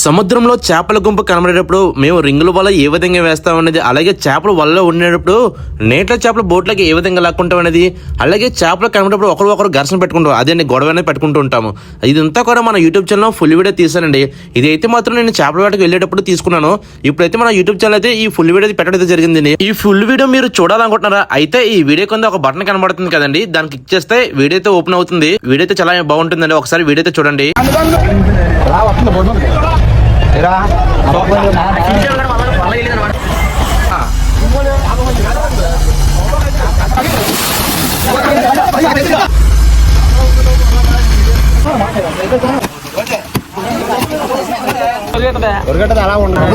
సముద్రంలో చేపల గుంపు కనబడేటప్పుడు మేము రింగుల వల్ల ఏ విధంగా వేస్తాం అనేది, అలాగే చేపలు వల్ల ఉండేటప్పుడు నేట్ల చేపల బోట్లకి ఏ విధంగా లాక్కుంటాం అనేది, అలాగే చేపలు కనబడేటప్పుడు ఒకరు ఘర్షణ పెట్టుకుంటాం, అదే గొడవ అనేది పెట్టుకుంటూ ఉంటాము. ఇదంతా కూడా మన యూట్యూబ్ ఛానల్లో ఫుల్ వీడియో తీసానండి. ఇది అయితే మాత్రం నేను చేపల వేటకు వెళ్ళేటప్పుడు తీసుకున్నాను. ఇప్పుడైతే మన యూట్యూబ్ ఛానల్ అయితే ఈ ఫుల్ వీడియో పెట్టడం జరిగింది. ఈ ఫుల్ వీడియో మీరు చూడాలనుకుంటున్నారా? అయితే ఈ వీడియో కింద ఒక బటన్ కనబడుతుంది కదండి, దాన్ని క్లిక్ చేస్తే వీడియో అయితే ఓపెన్ అవుతుంది. వీడియో అయితే చాలా బాగుంటుందండి, ఒకసారి వీడియో అయితే చూడండి. అలా ఉండదు